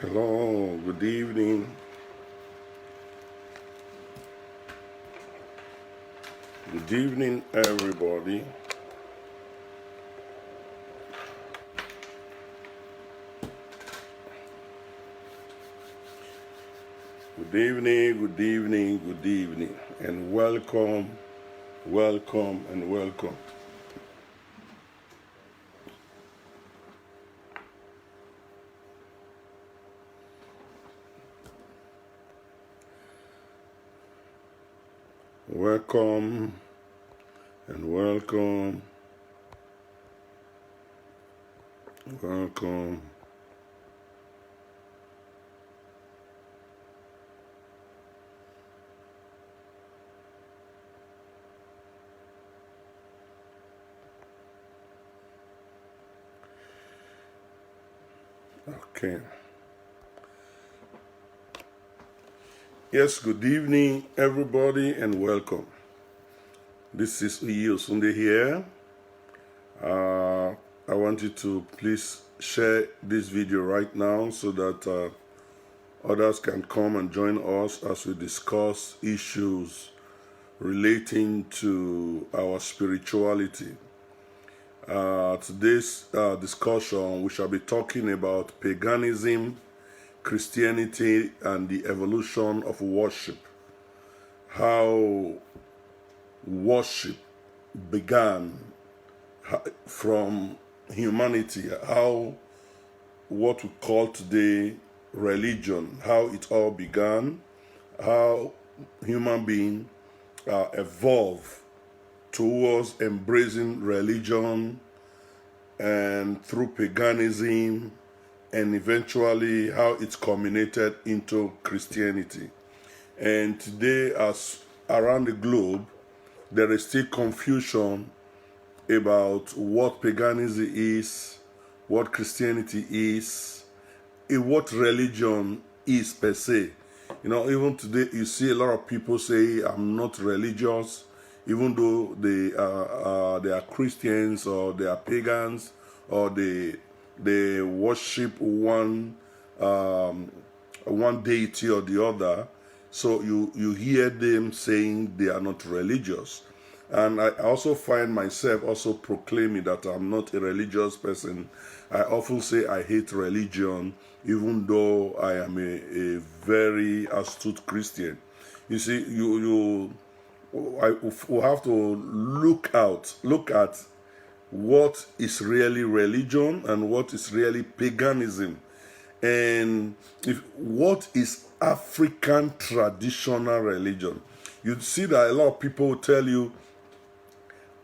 Hello, good evening. Good evening, everybody. Good evening, good evening, good evening, and welcome, welcome, and welcome. Welcome, and welcome, welcome. Okay. Yes, good evening, everybody, and welcome. This is Osunde here. I want you to please share this video right now so that others can come and join us as we discuss issues relating to our spirituality. Today's discussion, we shall be talking about paganism, Christianity, and the evolution of worship. How worship began from humanity, how what we call today religion, how it all began, how human beings evolve towards embracing religion and through paganism, and eventually how it's culminated into Christianity. And today, as around the globe, there is still confusion about what paganism is, what Christianity is, what religion is per se. You know, even today you see a lot of people say, I'm not religious, even though they are Christians or they are pagans or they worship one deity or the other. So you hear them saying they are not religious. And I also find myself also proclaiming that I'm not a religious person. I often say I hate religion, even though I am a very astute Christian. You see, we have to look at what is really religion and what is really paganism, and what is African traditional religion. You see that a lot of people will tell you,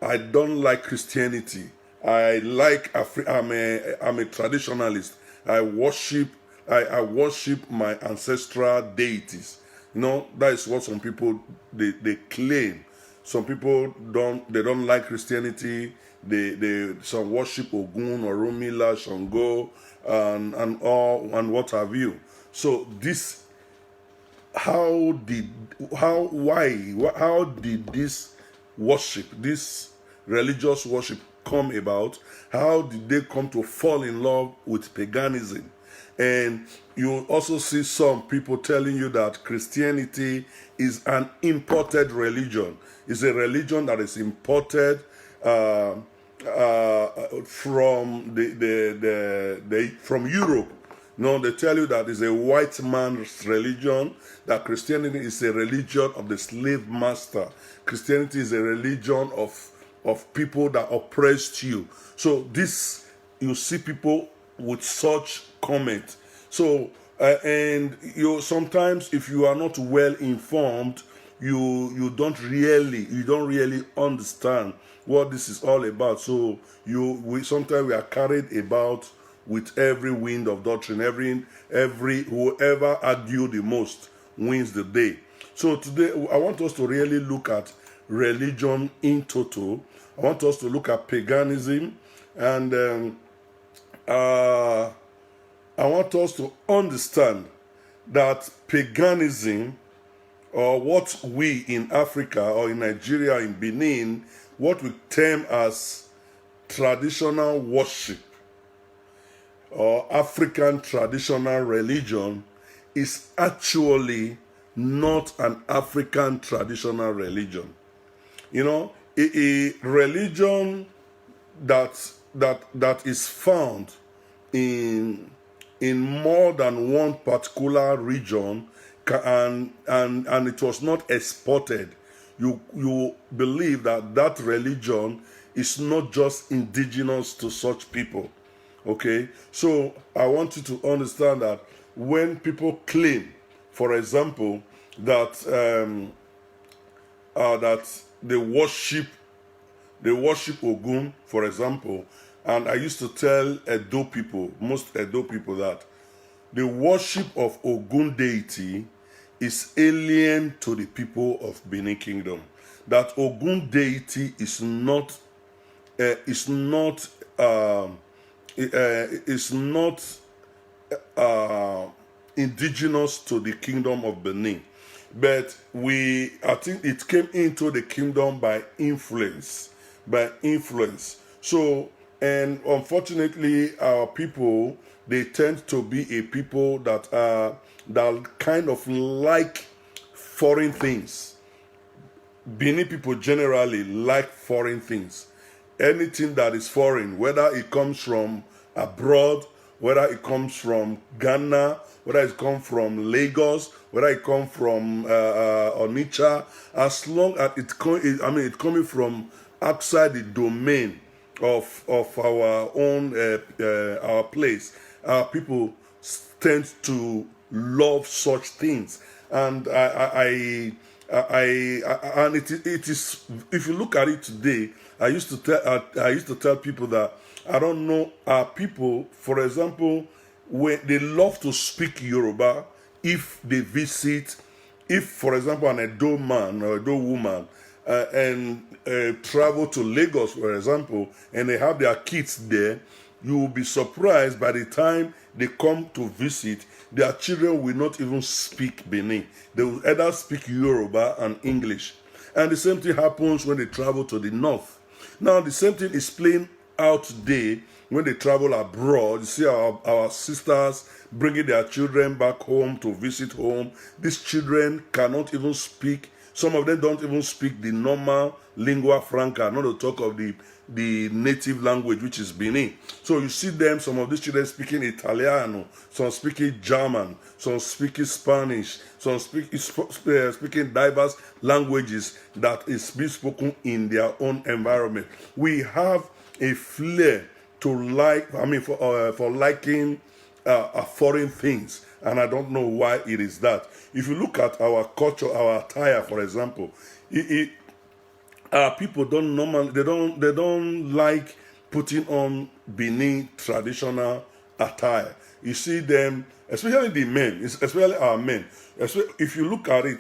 I don't like Christianity. I'm a traditionalist. I worship my ancestral deities. You know, that is what some people they claim. Some people don't like Christianity. Some worship Ogun or Rumila, Shango, and what have you. So this how did this worship, this religious worship, come about? How did they come to fall in love with paganism? And you also see some people telling you that Christianity is an imported religion. It's a religion that is imported from from Europe. No, they tell you that it's a white man's religion, that Christianity is a religion of the slave master. Christianity is a religion of people that oppressed you. So this, you see people with such comment. So, and you sometimes, if you are not well informed, you don't really understand what this is all about. So sometimes we are carried about with every wind of doctrine. Every whoever argue the most wins the day. So today I want us to really look at religion in total. I want us to look at paganism, and I want us to understand that paganism, or what we in Africa or in Nigeria, in Benin, what we term as traditional worship, or African traditional religion is actually not an African traditional religion. You know, a religion that is found in more than one particular region, and it was not exported, you believe that that religion is not just indigenous to such people. Okay, so I want you to understand that when people claim, for example, that that they worship Ogun, for example, and I used to tell Edo people, most Edo people, that the worship of Ogun deity is alien to the people of Benin Kingdom. That Ogun deity is not is not is not indigenous to the kingdom of Benin, but I think it came into the kingdom by influence, So, and unfortunately, our people, they tend to be a people that kind of like foreign things. Benin people generally like foreign things. Anything that is foreign, whether it comes from abroad, whether it comes from Ghana, whether it comes from Lagos, whether it comes from Onitsha, as long as it's coming from outside the domain of our own our place, our people tend to love such things, and and it is, if you look at it today, I used to tell people that I don't know, people, for example, when they love to speak Yoruba, if they visit, if for example an Edo man or Edo woman and travel to Lagos, for example, and they have their kids there, you will be surprised by the time they come to visit, their children will not even speak Benin. They will either speak Yoruba and English. And the same thing happens when they travel to the north. Now, the same thing is playing out today when they travel abroad. You see our sisters bringing their children back home to visit home. These children cannot even speak. Some of them don't even speak the normal lingua franca, not to talk of the native language, which is Benin. So you see them, some of these children speaking Italiano, some speaking German, some speaking Spanish, some speaking diverse languages that is being spoken in their own environment. We have a flair to like, for liking foreign things, and I don't know why it is that. If you look at our culture, our attire, for example, people they don't like putting on Benin traditional attire. You see them, especially the men, especially our men. If you look at it,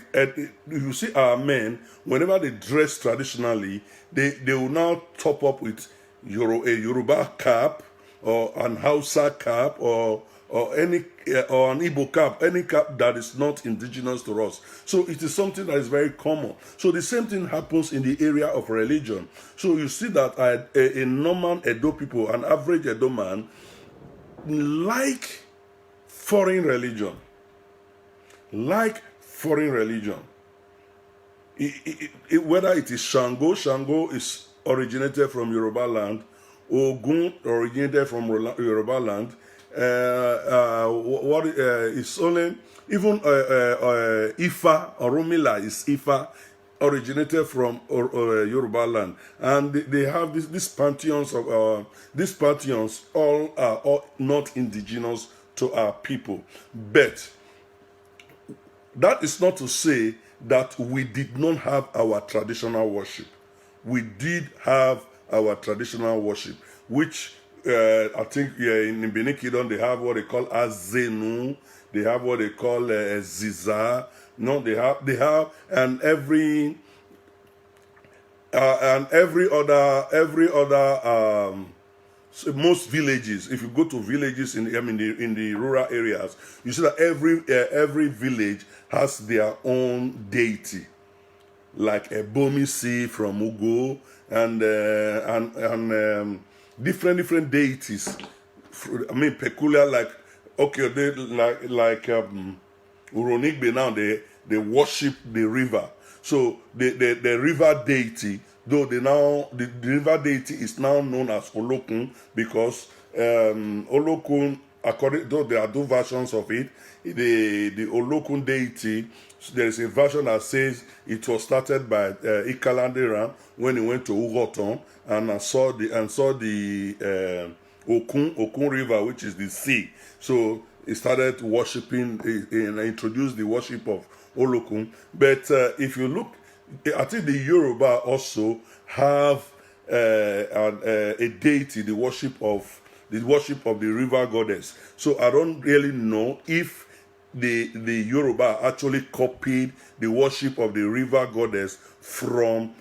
you see our men, whenever they dress traditionally, they will now top up with a Yoruba cap or an Hausa cap or any or an Igbo cap, any cap that is not indigenous to us. So it is something that is very common. So the same thing happens in the area of religion. So you see that a normal Edo people, an average Edo man, like foreign religion. Like foreign religion. Whether it is Shango is originated from Yoruba land, Ogun originated from Yoruba land. It's only even Ifa or Rumila is Ifa, originated from Yoruba land, and they have these pantheons all are not indigenous to our people. But that is not to say that we did not have our traditional worship. We did have our traditional worship, which I think in Benin Kingdom they have what they call Azenu, they have what they call Ziza. No, they have, and every other so most villages. If you go to villages in the rural areas, you see that every village has their own deity, like Ebomisi from Ugo and different deities I mean, peculiar, like, okay, they Uronigbe now, they worship the river. So the river deity, though the river deity is now known as Olokun, because Olokun, according, though there are two versions of it, the Olokun deity, there is a version that says it was started by Ikalandera when he went to Ugoton and saw the Okun River, which is the sea. So he started worshiping and introduced the worship of Olokun. But if you look, I think the Yoruba also have a deity, the worship of the river goddess. So I don't really know if the Yoruba actually copied the worship of the river goddess from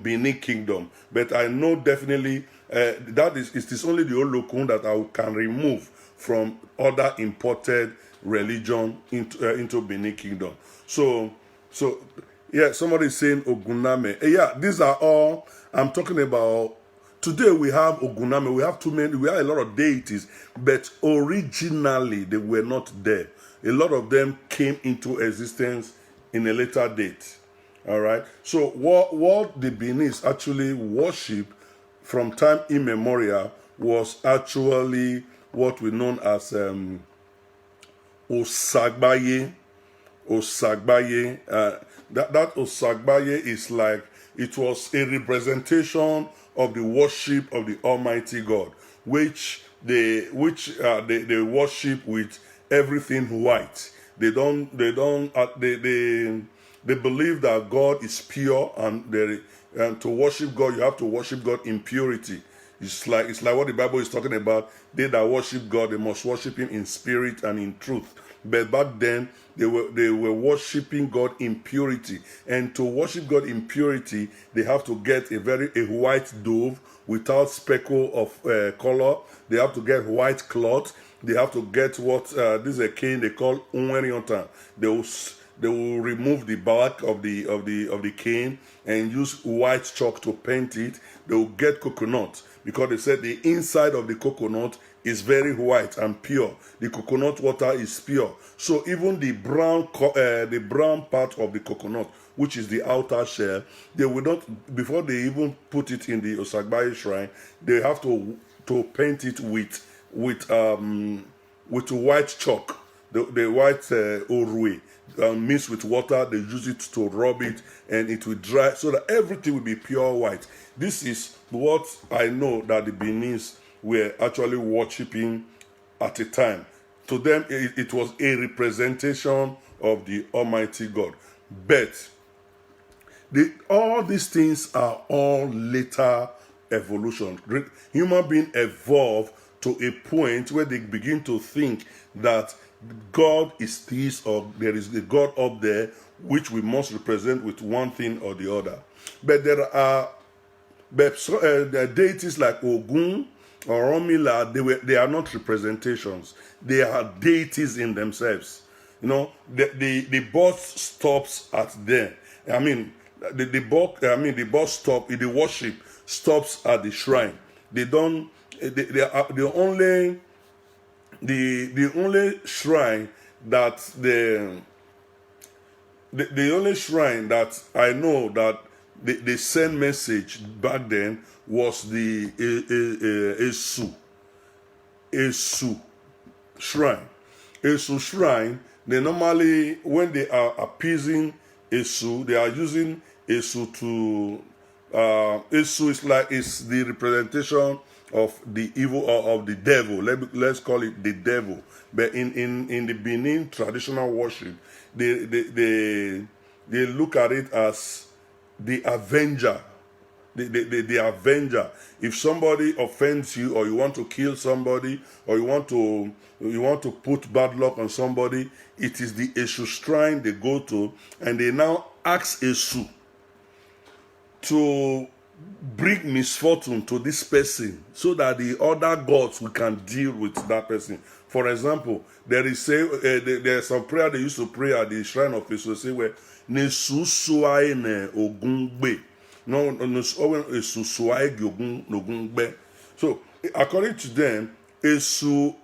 Benin Kingdom. But I know definitely that it is only the Olokun that I can remove from other imported religion into Benin Kingdom. So yeah, somebody is saying Oguname. Yeah, these are all I'm talking about. Today we have Oguname, we have we have a lot of deities, but originally they were not there. A lot of them came into existence in a later date. All right. So what the Beninese actually worship from time immemorial was actually what we know as Osagbaye. Osagbaye. That Osagbaye is like, it was a representation of the worship of the Almighty God, which they worship with everything white. They believe that God is pure, and to worship God you have to worship God in purity. It's like what the Bible is talking about. They that worship God, they must worship Him in spirit and in truth. But back then, they were worshiping God in purity. And to worship God in purity, they have to get a white dove without speckle of color. They have to get white cloth. They have to get what this is a cane they call unweriontan. They will remove the bark of the cane and use white chalk to paint it. They will get coconut, because they said the inside of the coconut is very white and pure. The coconut water is pure. So even the brown part of the coconut, which is the outer shell, they will not, before they even put it in the Osagbaye shrine, they have to paint it with white chalk, the white orwe, mixed with water. They use it to rub it, and it will dry, so that everything will be pure white. This is what I know that the Beninese were actually worshipping at the time. To them, it was a representation of the Almighty God. But all these things are all later evolution. Human beings evolve to a point where they begin to think that God is this, or there is a God up there which we must represent with one thing or the other. But there are deities like Ogun or Romila. They are not representations. They are deities in themselves. You know, the bus stops at them. I mean, the worship stops at the shrine. They don't. They are the only shrine that the only shrine that I know that they send message back then was the Esu shrine. Esu shrine, they normally, when they are appeasing Esu, they are using Esu to Esu is the representation of the evil, or of the devil. Let's call it the devil. But in the Benin traditional worship, they look at it as the avenger. The avenger. If somebody offends you, or you want to kill somebody, or you want to put bad luck on somebody, it is the Esu shrine they go to, and they now ask Esu to bring misfortune to this person, so that the other gods we can deal with that person. For example, there's some prayer they used to pray at the shrine of Esu, say where Nesu suai ne ogungbe. So according to them, Esu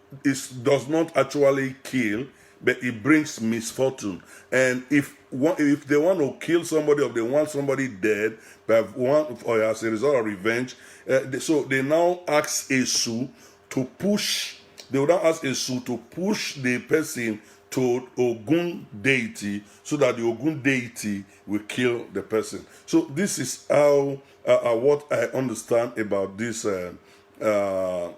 does not actually kill, but it brings misfortune. And if they want to kill somebody, or they want somebody dead, but or as a result of revenge, so they now ask Esu to push. They would now ask Esu to push the person to Ogun deity, so that the Ogun deity will kill the person. So this is how what I understand about this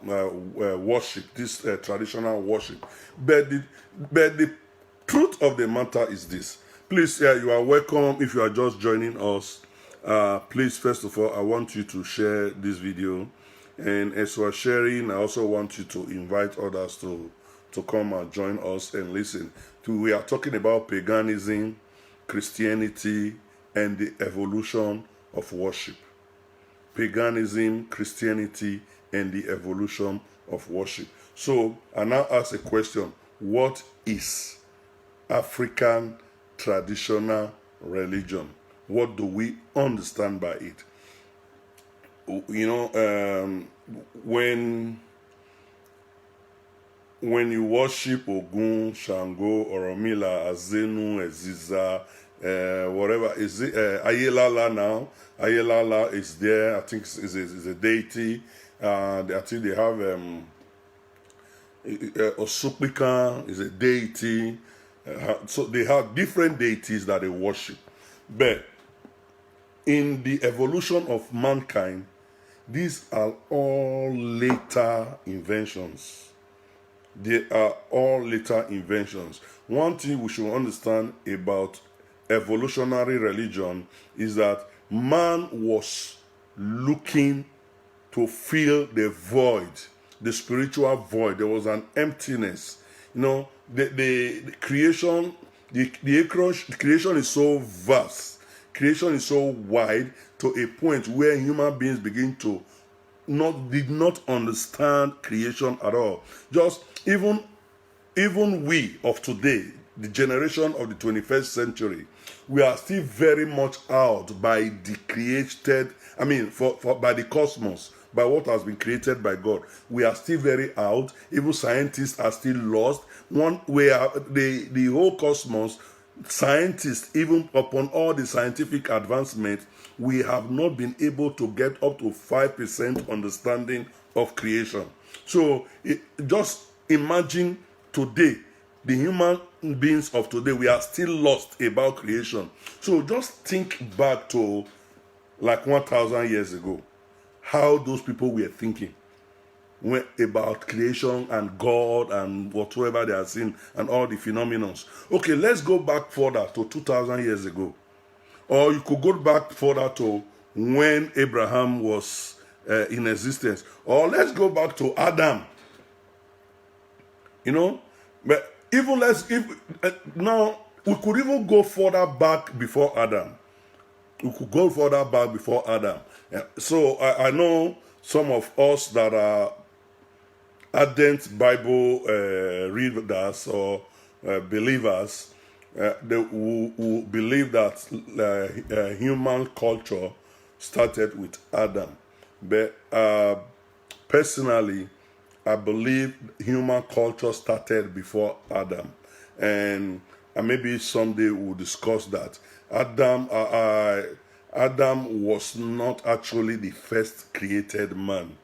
worship, this traditional worship. But the truth of the matter is this. Please, you are welcome. If you are just joining us, please, first of all, I want you to share this video. And as you are sharing, I also want you to invite others to come and join us and listen. We are talking about paganism, Christianity, and the evolution of worship. Paganism, Christianity, and the evolution of worship. So I now ask a question: what is African traditional religion? What do we understand by it? You know, when you worship Ogun, Shango, Oromila, Azenu, Eziza, whatever, is it Ayelala now? Ayelala is there. I think is a deity. I think they have Osukpika is a deity. So they have different deities that they worship. But in the evolution of mankind, these are all later inventions. They are all later inventions. One thing we should understand about evolutionary religion is that man was looking to fill the void, the spiritual void. There was an emptiness. You know, the creation, the creation is so vast. Creation is so wide to a point where human beings begin to did not understand creation at all. Just even we of today, the generation of the 21st century, we are still very much out by the created, I mean, by the cosmos, by what has been created by God. We are still very out. Even scientists are still lost. The whole cosmos, scientists, even upon all the scientific advancement, we have not been able to get up to 5% understanding of creation. So just imagine today, the human beings of today, we are still lost about creation. So just think back to like 1,000 years ago, how those people were thinking about creation and God and whatever they are seeing and all the phenomena. Okay, let's go back further to 2,000 years ago. Or you could go back further to when Abraham was in existence. Or let's go back to Adam. You know? But even now, we could even go further back before Adam. We could go further back before Adam. So I know some of us that are ardent Bible readers or believers, they who believe that human culture started with Adam. But personally, I believe human culture started before Adam. And maybe someday we'll discuss that. Adam was not actually the first created man.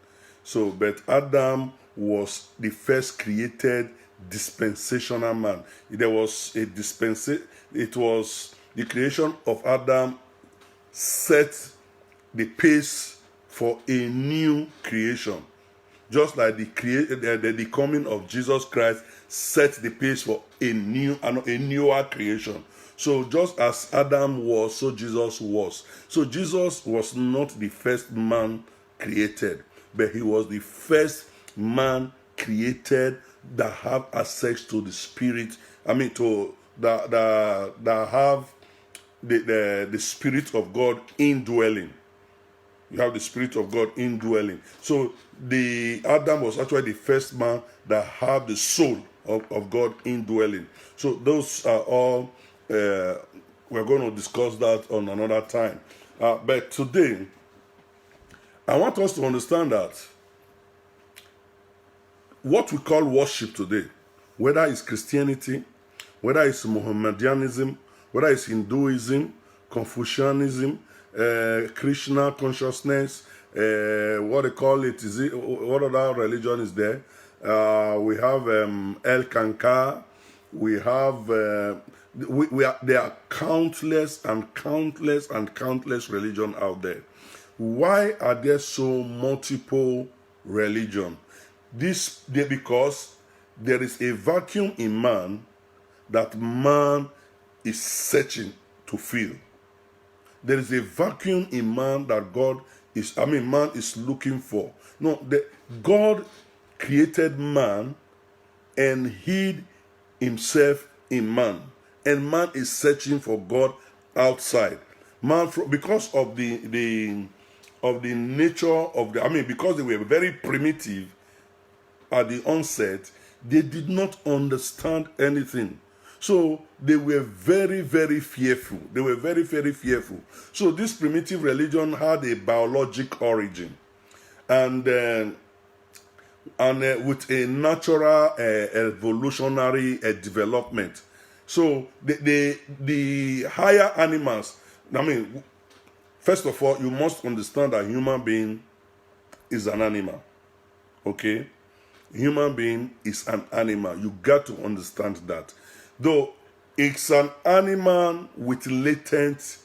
So, but Adam was the first created dispensational man. There was a it was the creation of Adam set the pace for a new creation. Just like the coming of Jesus Christ set the pace for a newer creation. So just as Adam was, so Jesus was. So Jesus was not the first man created, but he was the first man created that have access to the Spirit. I mean, to that have the Spirit of God indwelling. You have the Spirit of God indwelling. So the Adam was actually the first man that had the soul of God indwelling. So those are all, we're going to discuss that on another time. But today, I want us to understand that what we call worship today, whether it's Christianity, whether it's Mohammedanism, whether it's Hinduism, Confucianism, Krishna consciousness, what they call it, what other religion is there? We have El Kanka, we have, there are countless and countless and countless religions out there. Why are there so multiple religions? Because there is a vacuum in man that man is searching to fill. There is a vacuum in man that man is looking for. No, God created man and hid himself in man. And man is searching for God outside. Man, because of the nature of because they were very primitive at the onset, they did not understand anything. So they were very, very fearful. They were very, very fearful. So this primitive religion had a biologic origin, and with a natural evolutionary development. So the higher animals, first of all, you must understand that human being is an animal. Okay? Human being is an animal. You got to understand that. Though it's an animal with latent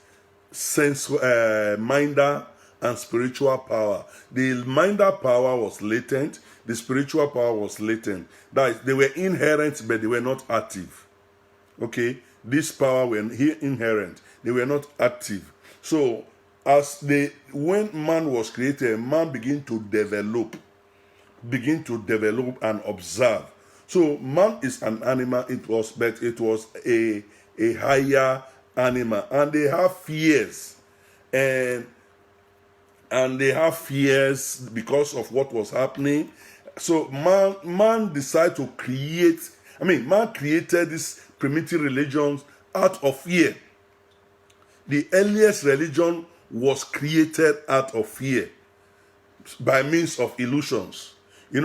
minder and spiritual power. The minder power was latent. The spiritual power was latent. That is, they were inherent, but they were not active. Okay? This power were inherent. They were not active. So, when man was created, man began to develop and observe. So man is an animal, but it was a higher animal, and they have fears, and they have fears because of what was happening. So man decided to create. Man created these primitive religions out of fear. The earliest religion was created out of fear by means of illusions. In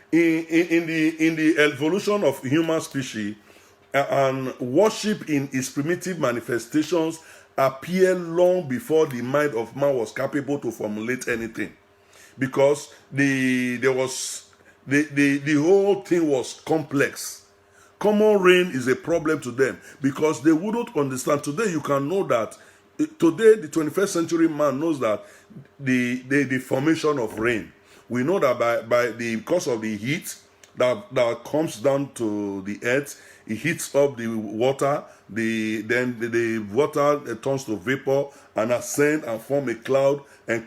the evolution of human species, and worship in its primitive manifestations appeared long before the mind of man was capable to formulate anything, because the whole thing was complex. Common rain is a problem to them because they wouldn't understand. Today you can know that. Today the 21st century man knows that the formation of rain. We know that because of the heat that comes down to the earth, it heats up the water. Then the water turns to vapor and ascend and form a cloud and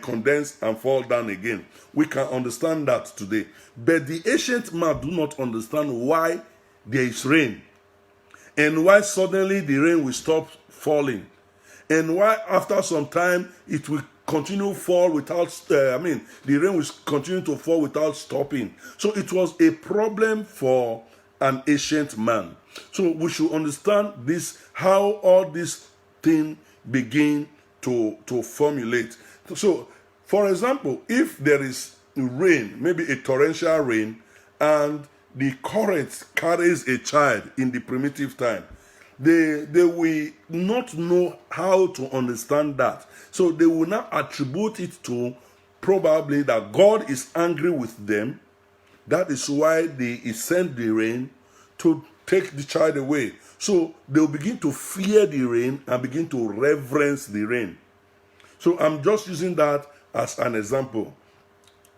condense and fall down again. We can understand that today, but the ancient man do not understand why there is rain, and why suddenly the rain will stop falling, and why after some time it will continue fall without, the rain will continue to fall without stopping. So it was a problem for an ancient man. So we should understand this, how all these things begin to formulate. So, for example, if there is rain, maybe a torrential rain, and the current carries a child in the primitive time, they will not know how to understand that. So they will not attribute it to probably that God is angry with them. That is why they send the rain to take the child away. So they'll begin to fear the rain and begin to reverence the rain. So I'm just using that as an example.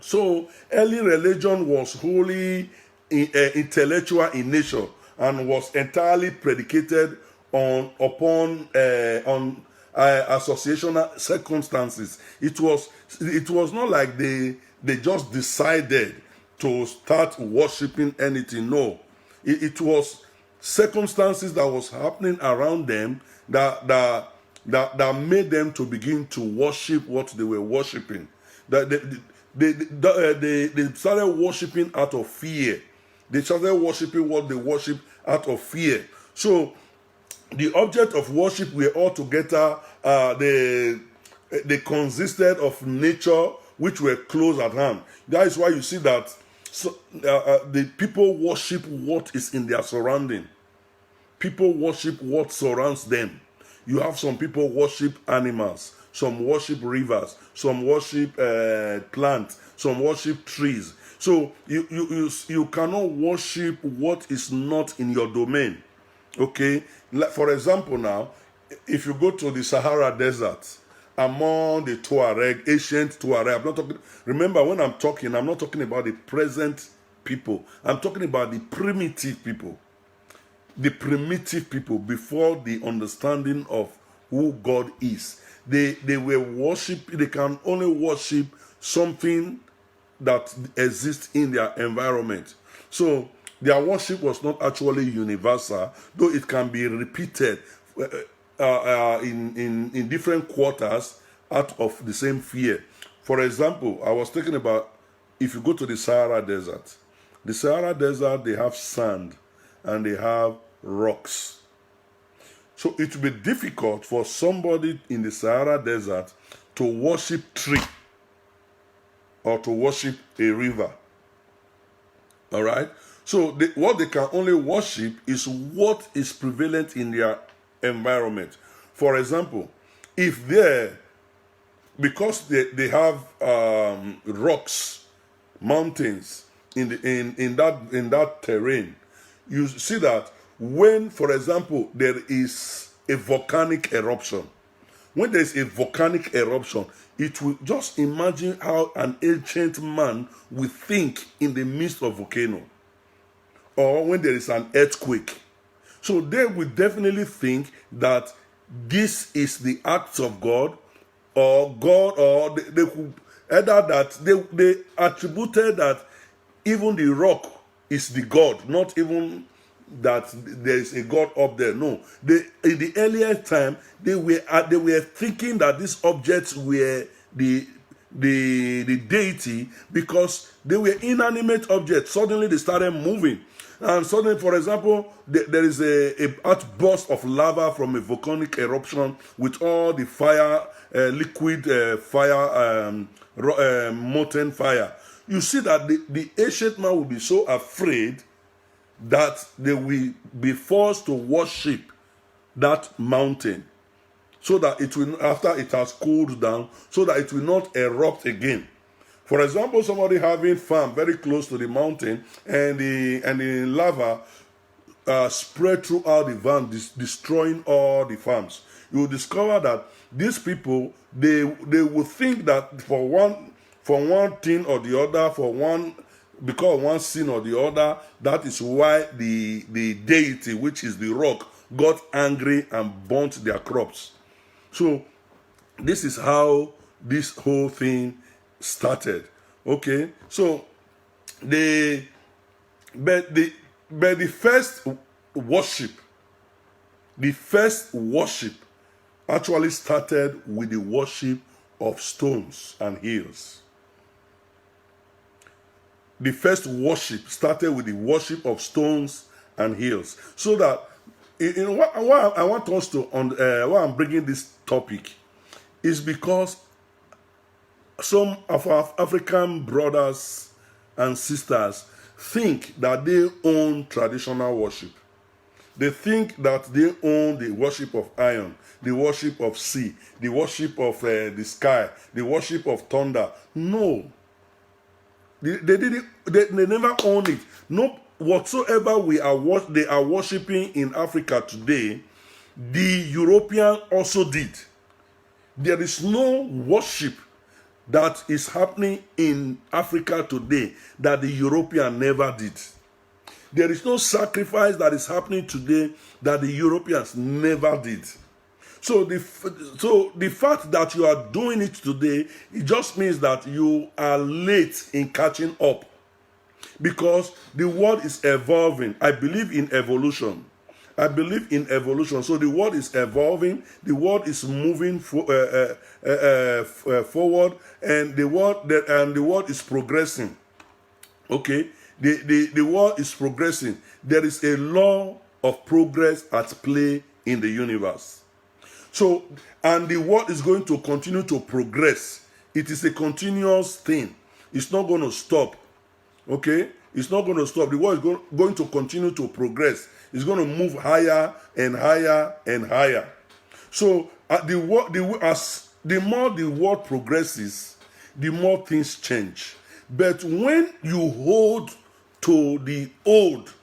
So early religion was wholly intellectual in nature and was entirely predicated upon associational circumstances. It was not like they just decided to start worshiping anything. No, it was circumstances that was happening around them that made them to begin to worship what they were worshiping. They started worshiping out of fear. They started worshiping what they worship out of fear. So the object of worship were altogether they consisted of nature which were close at hand. That is why you see that So the people worship what is in their surrounding. People worship what surrounds them. You have some people worship animals, some worship rivers, some worship plants, some worship trees. So you cannot worship what is not in your domain. Okay, like for example, now if you go to the Sahara Desert, among the Tuareg, ancient Tuareg, I'm not talking. Remember, when I'm talking, I'm not talking about the present people. I'm talking about the primitive people. The primitive people before the understanding of who God is. They were worship. They can only worship something that exists in their environment. So their worship was not actually universal, though it can be repeated in different quarters out of the same fear. For example, I was thinking about if you go to the Sahara Desert. The Sahara Desert, they have sand and they have rocks. So it will be difficult for somebody in the Sahara Desert to worship tree or to worship a river. All right? So what they can only worship is what is prevalent in their environment. For example, if because they have rocks, mountains in that terrain, you see that when, for example, there is a volcanic eruption, when there is a volcanic eruption, it will just imagine how an ancient man will think in the midst of volcano, or when there is an earthquake. So they will definitely think that this is the acts of God, or they could either that they attributed that even the rock is the God, not even that there is a God up there. No, in the earlier time they were thinking that these objects were the deity because they were inanimate objects. Suddenly they started moving, and suddenly, for example, there is a outburst of lava from a volcanic eruption with all the fire, liquid fire, molten fire. You see that the ancient man will be so afraid that they will be forced to worship that mountain, so that it will, after it has cooled down, so that it will not erupt again. For example, somebody having farm very close to the mountain, and the lava spread throughout the van, destroying all the farms. You will discover that these people, they will think that for one thing or the other, because of one sin or the other, that is why the deity, which is the rock, got angry and burnt their crops. So this is how this whole thing started. Okay, so but the first worship actually started with the worship of stones and hills. The first worship started with the worship of stones and hills. So that, what I want us to, why I'm bringing this topic is because some of our African brothers and sisters think that they own traditional worship. They think that they own the worship of iron, the worship of sea, the worship of the sky, the worship of thunder. No. They never own it. No, whatsoever they are worshiping in Africa today, the European also did. There is no worship that is happening in Africa today that the European never did. There is no sacrifice that is happening today that the Europeans never did. So the fact that you are doing it today, it just means that you are late in catching up, because the world is evolving. I believe in evolution. So the world is evolving. The world is moving forward, and the world is progressing. Okay, the world is progressing. There is a law of progress at play in the universe. So, and the world is going to continue to progress. It is a continuous thing. It's not going to stop. Okay? It's not going to stop. The world is going to continue to progress. It's going to move higher and higher and higher. So the more the world progresses, the more things change. But when you hold to the old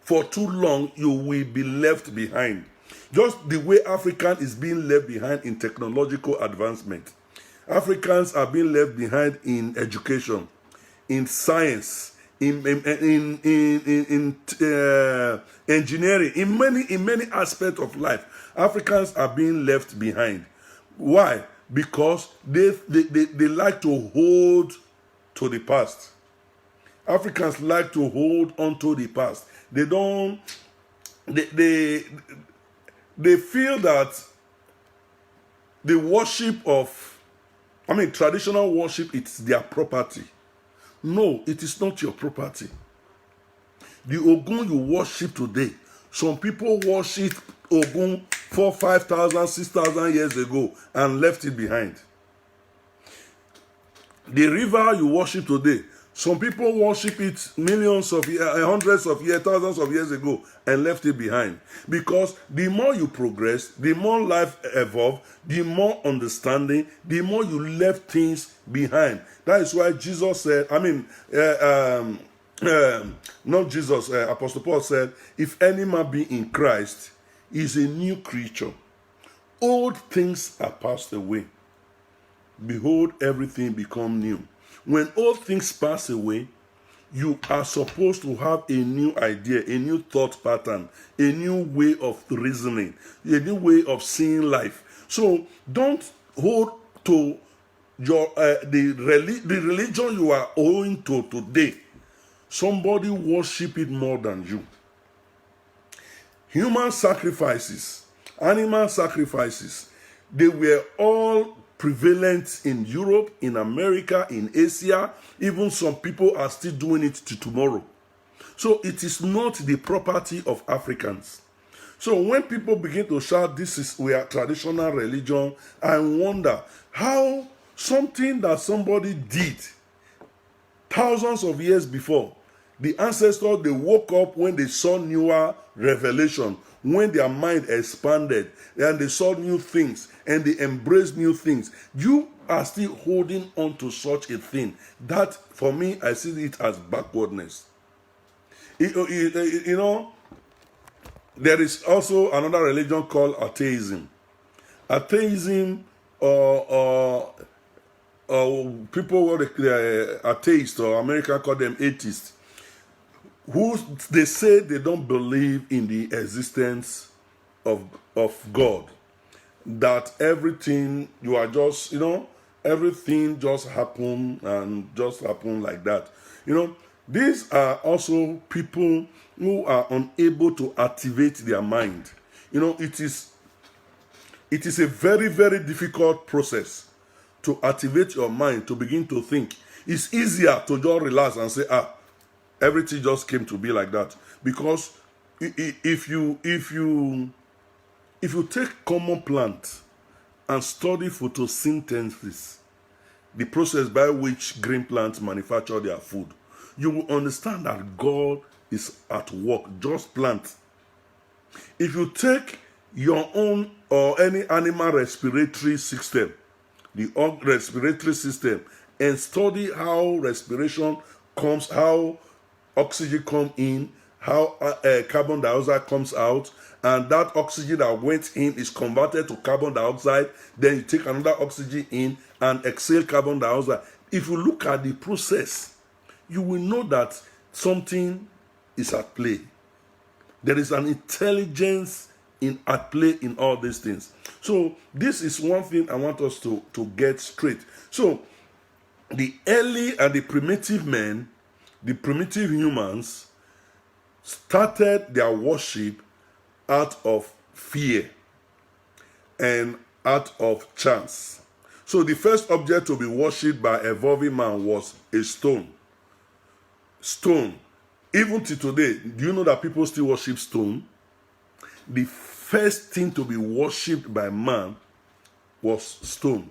for too long, you will be left behind. Just the way African is being left behind in technological advancement. Africans are being left behind in education, in science, in engineering, in many aspects of life. Africans are being left behind. Why? Because they like to hold to the past. Africans like to hold on to the past. They don't. They feel that the worship of, traditional worship, it's their property. No, it is not your property. The Ogun you worship today, some people worship Ogun 4, 5,000, 6,000 years ago and left it behind. The river you worship today, some people worship it millions of years, hundreds of years, thousands of years ago and left it behind. Because the more you progress, the more life evolves, the more understanding, the more you left things behind. That is why Jesus said, not Jesus, Apostle Paul said, if any man be in Christ, he is a new creature. Old things are passed away. Behold, everything become new. When old things pass away, you are supposed to have a new idea, a new thought pattern, a new way of reasoning, a new way of seeing life. So don't hold to your the religion you are owing to today. Somebody worship it more than you. Human sacrifices, animal sacrifices, they were all prevalent in Europe, in America, in Asia. Even some people are still doing it to tomorrow. So it is not the property of Africans. So when people begin to shout, this is we are traditional religion, I wonder how something that somebody did thousands of years before, the ancestors, they woke up when they saw newer revelation, when their mind expanded and they saw new things and they embraced new things. You are still holding on to such a thing. That, for me, I see it as backwardness. You know, there is also another religion called atheism. Atheism, people who are atheists, or America call them atheists, who they say they don't believe in the existence of God. That everything, you are just, everything just happen and just happen like that. These are also people who are unable to activate their mind. It is a very, very difficult process to activate your mind, to begin to think. It's easier to just relax and say, everything just came to be like that. Because if you take common plant and study photosynthesis, the process by which green plants manufacture their food, you will understand that God is at work. Just plant. If you take your own or any animal respiratory system, the respiratory system, and study how respiration comes, how oxygen comes in, how carbon dioxide comes out, and that oxygen that went in is converted to carbon dioxide. Then you take another oxygen in and exhale carbon dioxide. If you look at the process, you will know that something is at play. There is an intelligence at play in all these things. So this is one thing I want us to get straight. So the early and the primitive men, the primitive humans, started their worship out of fear and out of chance. So the first object to be worshipped by a evolving man was a stone. Stone. Even to today, do you know that people still worship stone? The first thing to be worshipped by man was stone.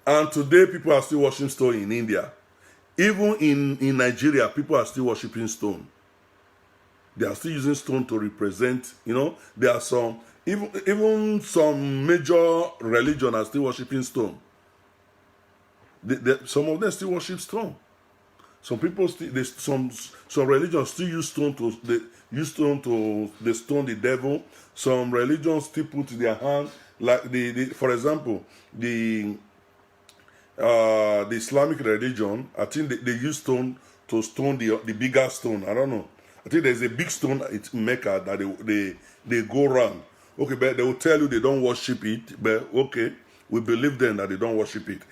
And today people are still worshiping stone in India. Even in Nigeria, people are still worshiping stone. They are still using stone to represent, there are some, even some major religion are still worshiping stone. Some of them still worship stone. Some people still, some religions still use stone they stone the devil. Some religions still put their hand, like for example, the Islamic religion, I think they use stone to stone the bigger stone. I don't know. I think there's a big stone at Mecca that they go around. Okay, but they will tell you they don't worship it. But okay, we believe then that they don't worship it.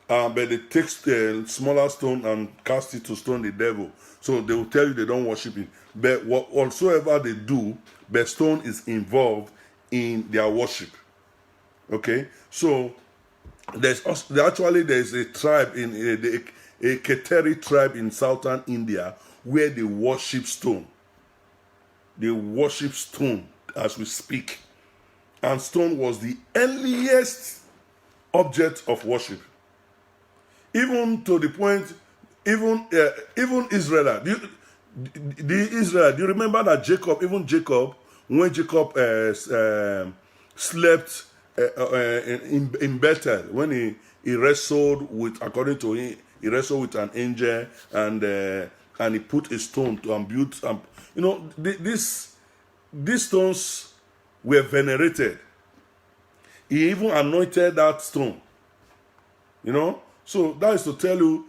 But they take the smaller stone and cast it to stone the devil. So they will tell you they don't worship it. But whatsoever they do, the stone is involved in their worship. Okay, so there's a tribe in a Keteri tribe in southern India where they worship stone. They worship stone as we speak. And stone was the earliest object of worship. Even to the point, even Israel. Do you remember that Jacob, when Jacob slept in Bethel, when he wrestled with, according to him, he wrestled with an angel and he put a stone to build. These stones were venerated. He even anointed that stone. So that is to tell you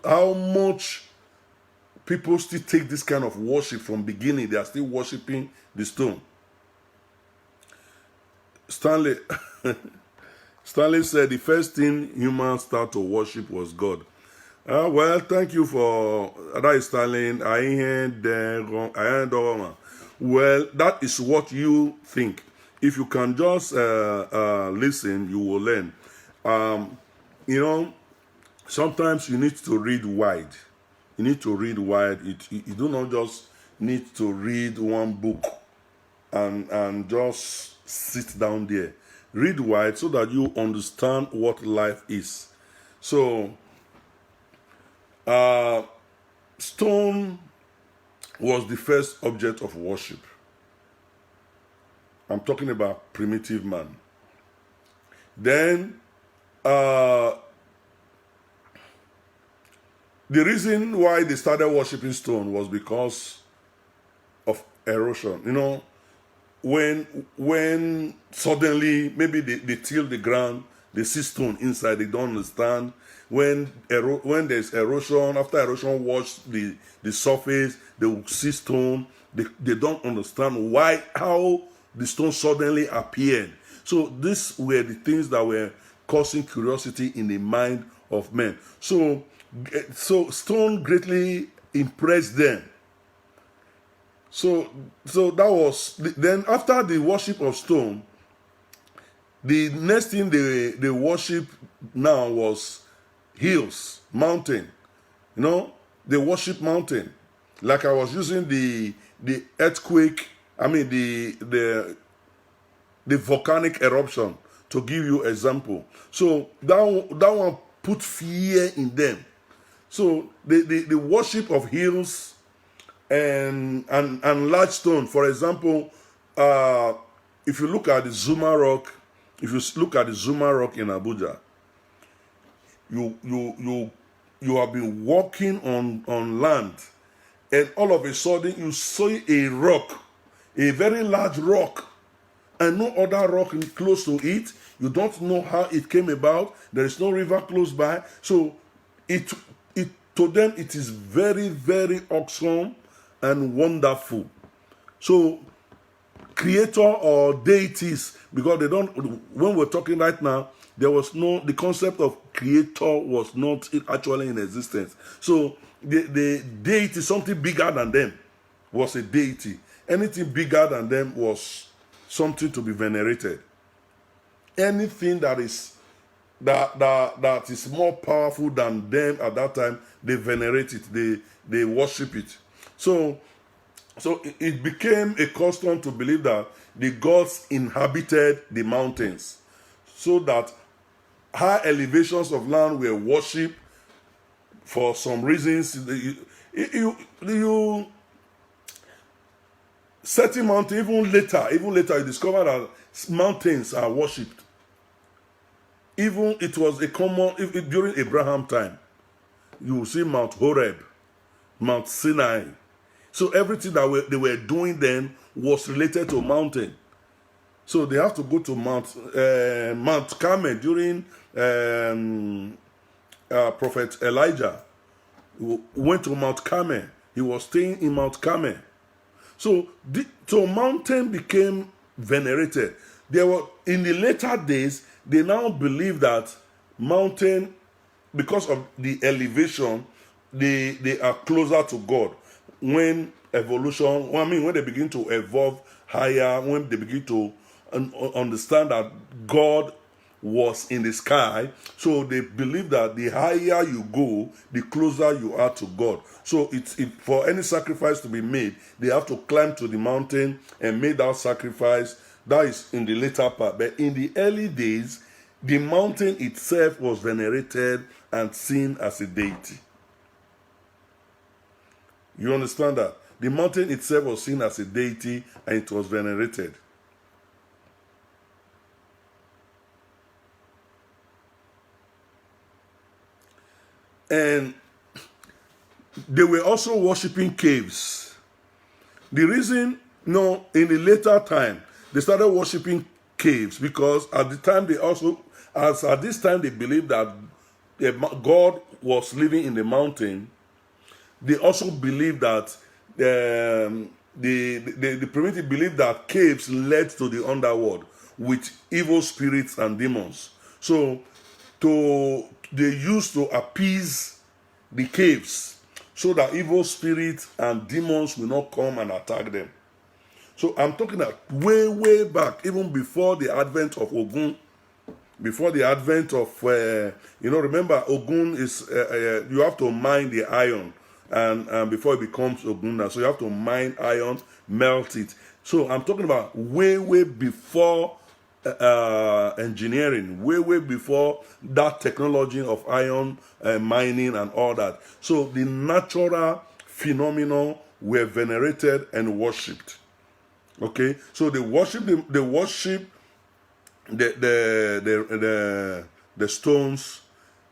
how much people still take this kind of worship from beginning. They are still worshiping the stone. Stanley said the first thing humans start to worship was God. Well, thank you for that, Stanley. I ain't wrong. Well, that is what you think. If you can just listen, you will learn. Sometimes you need to read wide. You need to read wide. You do not just need to read one book and just sit down there. Read wide so that you understand what life is. So, stone was the first object of worship. I'm talking about primitive man. Then, the reason why they started worshiping stone was because of erosion. When suddenly maybe they till the ground, they see stone inside, they don't understand. When there's erosion, after erosion wash the surface, they will see stone. They don't understand how the stone suddenly appeared. So these were the things that were causing curiosity in the mind of men. So stone greatly impressed them. So that was, then after the worship of stone, the next thing they worship now was hills, mountain. They worship mountain. Like I was using the earthquake, the volcanic eruption to give you example. So that one put fear in them. So the worship of hills and large stone. For example, if you look at the Zuma Rock in Abuja, you have been walking on land, and all of a sudden you see a rock, a very large rock, and no other rock close to it. You don't know how it came about. There is no river close by. So to them it is very, very awesome and wonderful. So creator or deities, because when we're talking right now, the concept of creator was not actually in existence. So the deity, something bigger than them, was a deity. Anything bigger than them was something to be venerated. Anything that is more powerful than them at that time, they venerate it, they worship it. So it became a custom to believe that the gods inhabited the mountains, so that high elevations of land were worshipped for some reasons, you certain mountain, even later, you discover that mountains are worshipped. Even it was a common, during Abraham time, you will see Mount Horeb, Mount Sinai. So everything that they were doing then was related to mountain. So they have to go to Mount Carmel during Prophet Elijah. He went to Mount Carmel. He was staying in Mount Carmel. So mountain became venerated. There were, in the later days, they now believe that mountain, because of the elevation, they are closer to God. When when they begin to evolve higher, when they begin to understand that God was in the sky, so they believe that the higher you go, the closer you are to God. So for any sacrifice to be made, they have to climb to the mountain and make that sacrifice. That is in the later part. But in the early days, the mountain itself was venerated and seen as a deity. You understand that? The mountain itself was seen as a deity and it was venerated. And they were also worshipping caves. The reason, in the later time, they started worshipping caves because at this time they believed that God was living in the mountain. They also believed that the primitive believed that caves led to the underworld with evil spirits and demons. So they used to appease the caves so that evil spirits and demons will not come and attack them. So I'm talking about way back, even before the advent of Ogun, before the advent of, remember Ogun is, you have to mine the iron and before it becomes Ogun. So you have to mine iron, melt it. So I'm talking about way before engineering, way before that technology of iron mining and all that. So the natural phenomena were venerated and worshipped. Okay, so they worship the stones,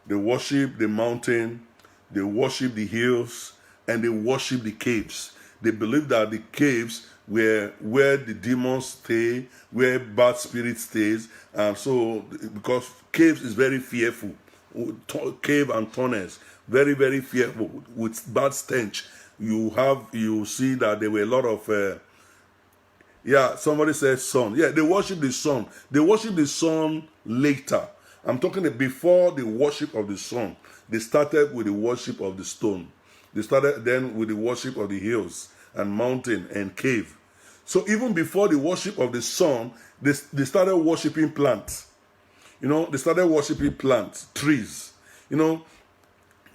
they worship the mountain, they worship the hills, and they worship the caves. They believe that the caves were where the demons stay, where bad spirits stays, and so because caves is very fearful, cave and tunnels, very fearful with bad stench. You see that there were a lot of somebody says sun. Yeah, they worship the sun. They worship the sun later. I'm talking before the worship of the sun. They started with the worship of the stone. They started then with the worship of the hills and mountain and cave. So even before the worship of the sun, they started worshiping plants. They started worshiping plants, trees. They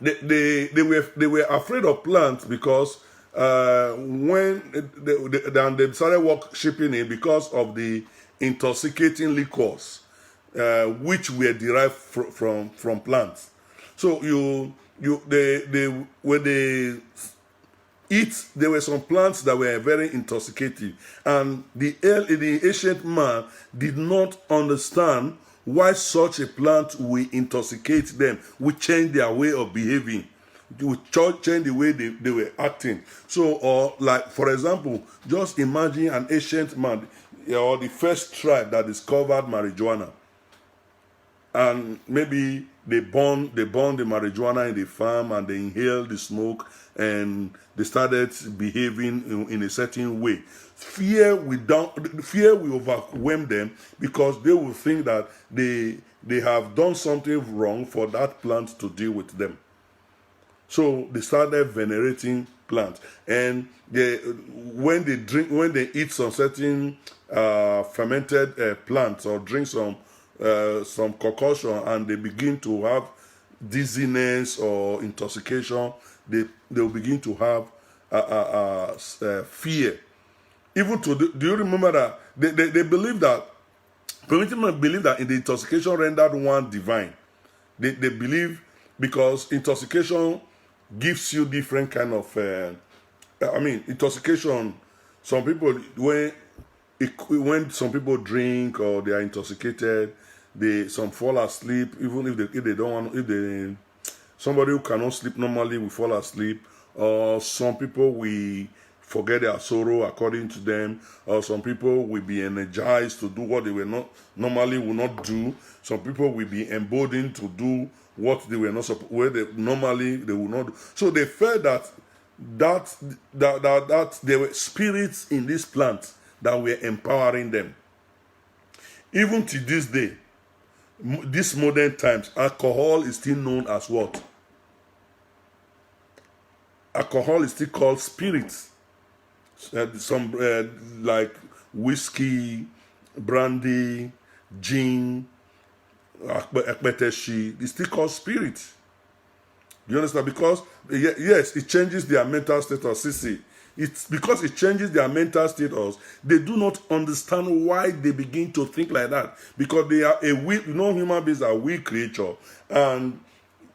were afraid of plants because when they started worshiping it because of the intoxicating liquors which were derived from plants. So when they eat, there were some plants that were very intoxicating, and the ancient man did not understand why such a plant will intoxicate them, will change their way of behaving, will change the way they were acting. So, or like for example, just imagine an ancient man or the first tribe that discovered marijuana, and maybe they burn the marijuana in the farm and they inhaled the smoke and they started behaving in a certain way. Fear will overwhelm them because they will think that they have done something wrong for that plant to deal with them. So they started venerating plants, and when they eat some certain fermented plants or drink some concoction, and they begin to have dizziness or intoxication, they will begin to have fear. Even do you remember that they believe that primitive men believe that in the intoxication rendered one divine. They believe because intoxication gives you different kind of intoxication. Some people, when some people drink or they are intoxicated, some fall asleep even if they don't want, if they, somebody who cannot sleep normally will fall asleep, or some people will forget their sorrow according to them, or some people will be energized to do what they were not normally will not do. Some people will be emboldened to do what they were not where they normally they will not do. So they felt that there were spirits in this plant that were empowering them. Even to this day, these modern times, alcohol is still known as what? Alcohol is still called spirits. Some like whiskey, brandy, gin, akbeteshi, it's still called spirit. Do you understand? Because yes, it changes their mental status. See, it's because it changes their mental status. They do not understand why they begin to think like that, because they are a will. You know, human beings are will creature, and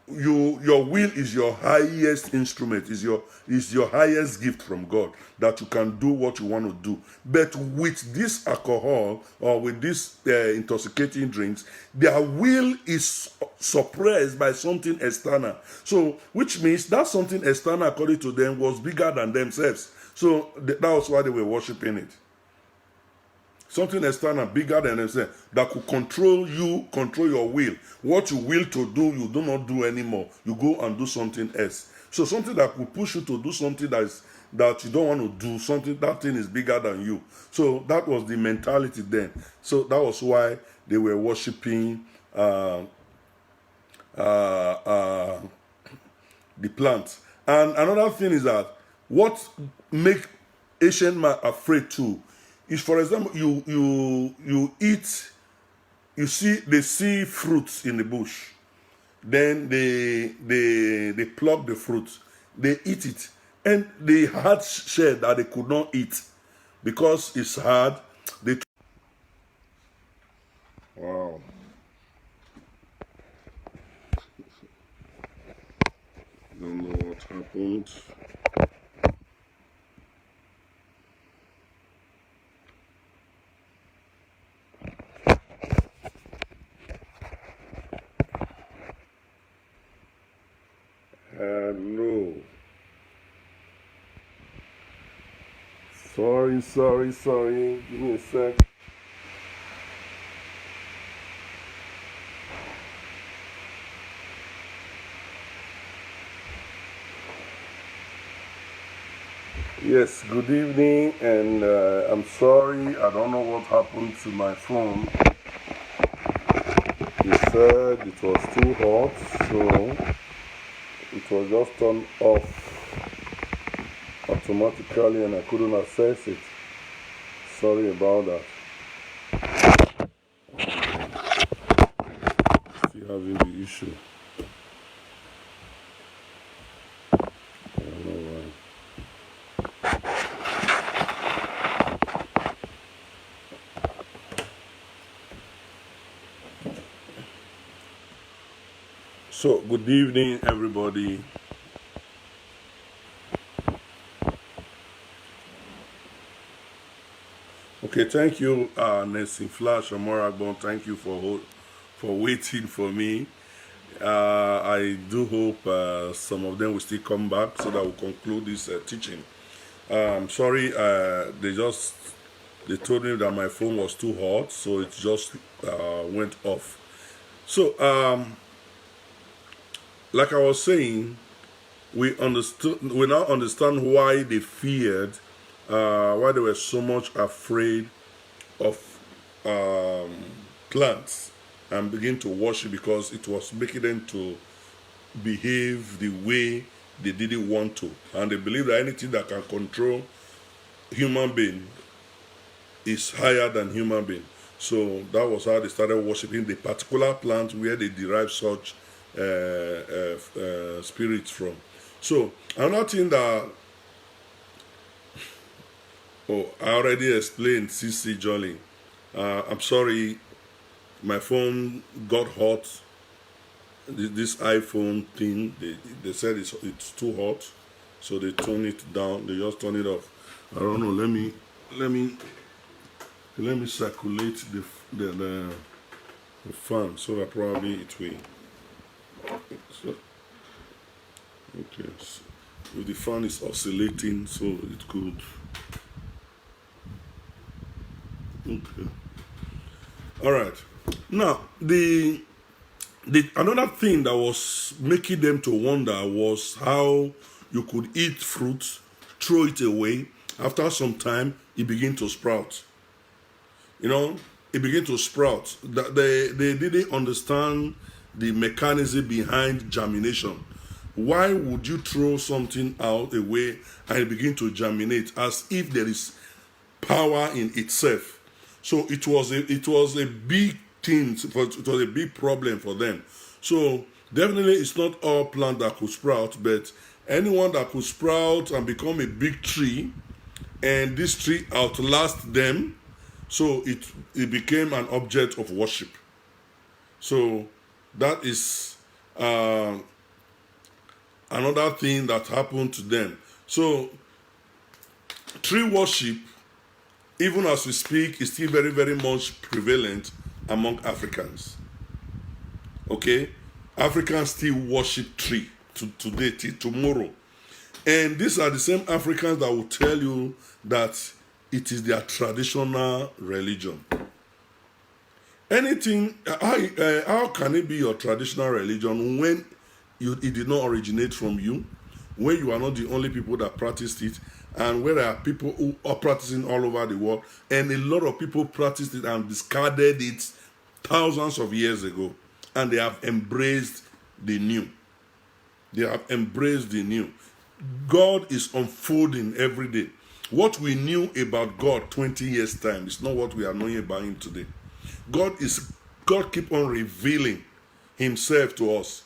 your will is your highest instrument, is your highest gift from God, that you can do what you want to do. But with this alcohol or with these intoxicating drinks, their will is suppressed by something external. So which means that something external, according to them, was bigger than themselves. So that was why they were worshiping it. Something external, bigger than themselves, that could control you, control your will. What you will to do, you do not do anymore. You go and do something else. So something that could push you to do something that you don't want to do, something, that thing is bigger than you. So that was the mentality then. So that was why they were worshiping the plant. And another thing is that what make ancient man afraid too is, for example, you eat, they see fruits in the bush, then they pluck the fruit, they eat it, and they had share that they could not eat because it's hard. Wow. Don't know what happened. No. Sorry. Give me a sec. Yes, good evening, and I'm sorry, I don't know what happened to my phone. They said it was too hot, so it was just turned off automatically and I couldn't access it. Sorry about that. Still having the issue. I don't know why. So, good evening, everybody. Okay, thank you, Nessie Flash and Moragbon. Thank you for waiting for me. I do hope some of them will still come back so that we'll conclude this teaching. Sorry, they told me that my phone was too hot, so it just went off. So, like I was saying, we now understand why they feared, why they were so much afraid of plants and begin to worship, because it was making them to behave the way they didn't want to. And they believe that anything that can control human being is higher than human being. So that was how they started worshiping the particular plant where they derive such spirits from. So another thing that I already explained, CC Jolly. I'm sorry, my phone got hot this iPhone thing, they said it's too hot, so they turn it down. They just turn it off. I don't know. Let me circulate the fan so that probably it will. So, okay. So if the fan is oscillating, so it could. Okay. All right. Now the another thing that was making them to wonder was how you could eat fruit, throw it away. After some time, it began to sprout. It began to sprout. They didn't understand the mechanism behind germination. Why would you throw something out away and it begin to germinate as if there is power in itself? So it was a big thing. It was a big problem for them. So definitely, it's not all plant that could sprout, but anyone that could sprout and become a big tree, and this tree outlast them, so it became an object of worship. So that is another thing that happened to them. So tree worship, even as we speak, is still very, very much prevalent among Africans. Okay? Africans still worship tree today, till tomorrow. And these are the same Africans that will tell you that it is their traditional religion. Anything, how can it be your traditional religion when it did not originate from you, when you are not the only people that practiced it, and where there are people who are practicing all over the world, and a lot of people practiced it and discarded it thousands of years ago, and they have embraced the new. They have embraced the new. God is unfolding every day. What we knew about God 20 years' time is not what we are knowing about Him today. God keep on revealing Himself to us.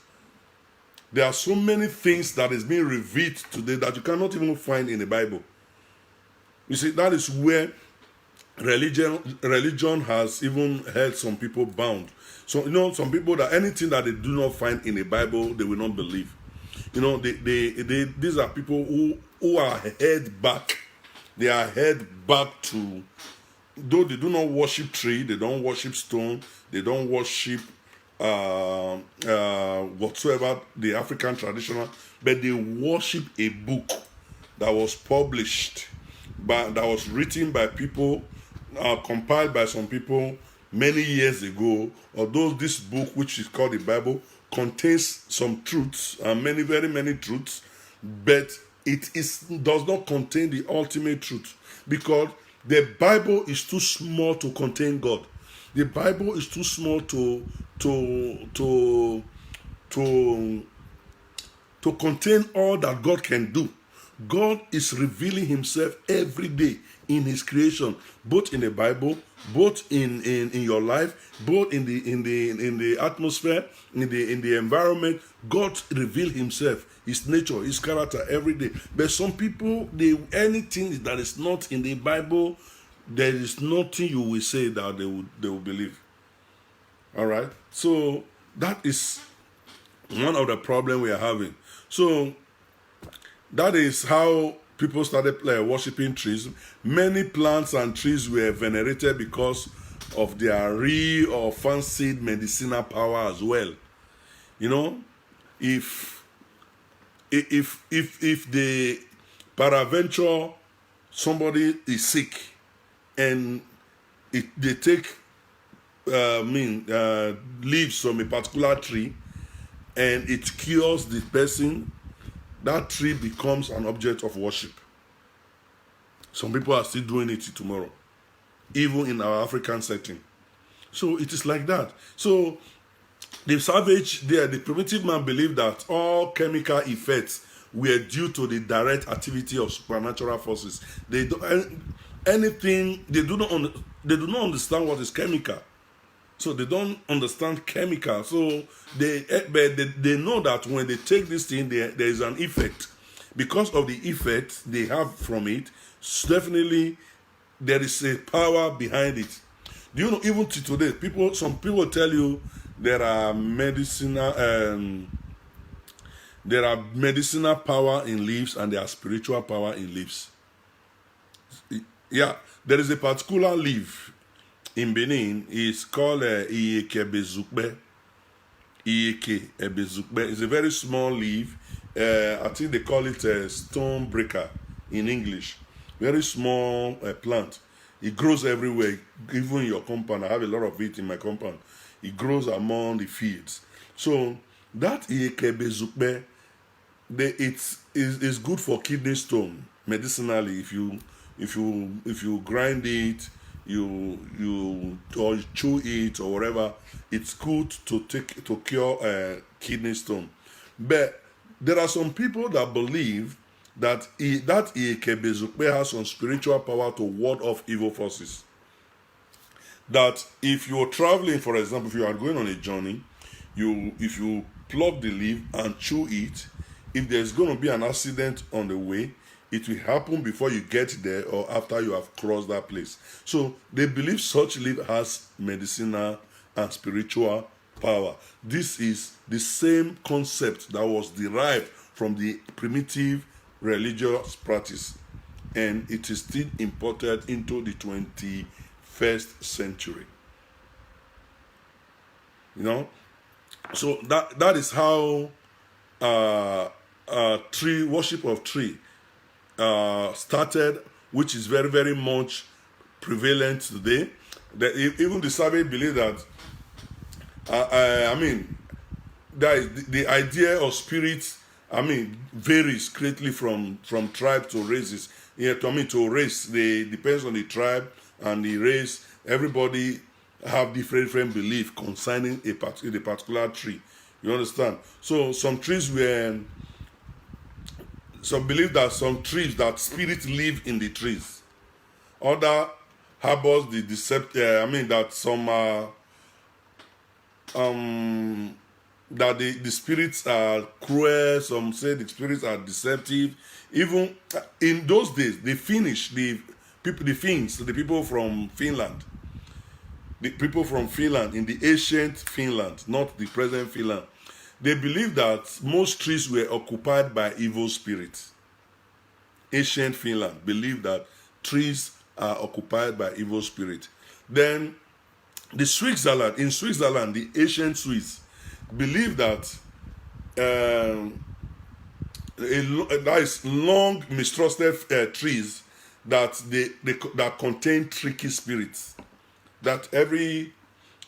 There are so many things that is being revealed today that you cannot even find in the Bible. You see, that is where religion has even held some people bound. So, some people, that anything that they do not find in the Bible, they will not believe. These are people who are held back. They are held back to, though they do not worship tree, they don't worship stone, they don't worship whatsoever the African traditional, but they worship a book that was published, that was written by people, compiled by some people many years ago. Although this book, which is called the Bible, contains some truths, many, very many truths, but it does not contain the ultimate truth, because the Bible is too small to contain God. The Bible is too small to contain all that God can do. God is revealing Himself every day in His creation, both in the Bible, both in your life, both in the atmosphere, in the environment. God reveals Himself, His nature, His character every day. But some people, anything that is not in the Bible, there is nothing you will say that they will believe. All right? So that is one of the problems we are having. So that is how people started worshiping trees. Many plants and trees were venerated because of their real or fancied medicinal power as well. If the peradventure somebody is sick and they take leaves from a particular tree and it cures the person, that tree becomes an object of worship. Some people are still doing it tomorrow, even in our African setting. So it is like that. So the savage there, the primitive man, believed that all chemical effects were due to the direct activity of supernatural forces. They do not understand what is chemical. So they don't understand chemical. So they know that when they take this thing, there is an effect. Because of the effect they have from it, definitely there is a power behind it. Do you know, even to today, some people tell you there are medicinal power in leaves, and there are spiritual power in leaves. Yeah, there is a particular leaf in Benin. It's called Iyeke Bezukbe. Iyeke Ebezukbe. It's a very small leaf. I think they call it a stone breaker in English. Very small plant. It grows everywhere, even in your compound. I have a lot of it in my compound. It grows among the fields. So that Iyeke Bezukbe, it's good for kidney stone medicinally. If you grind it, you or chew it or whatever, it's good to cure kidney stone. But there are some people that believe that that Iyeke Bezukbe has some spiritual power to ward off evil forces. That if you're traveling, for example, if you are going on a journey, if you pluck the leaf and chew it, if there's going to be an accident on the way, it will happen before you get there or after you have crossed that place. So they believe such leaf has medicinal and spiritual power. This is the same concept that was derived from the primitive religious practice, and it is still imported into the 21st century. You know, so that is how tree worship of tree started, which is very, very much prevalent today. Even the Savage believe that, the idea of spirits, varies greatly from tribe to races. Yeah, to race, depends on the tribe and the race. Everybody have different belief concerning a particular tree. You understand? So some believe that some trees, that spirits live in the trees. Other harbors the that some that the spirits are cruel. Some say the spirits are deceptive. Even in those days, the Finnish, the people from Finland, in the ancient Finland, not the present Finland, they believe that most trees were occupied by evil spirits. Ancient Finland believed that trees are occupied by evil spirits. Then in Switzerland, the ancient Swiss believe that there is long mistrusted trees that contain tricky spirits. That every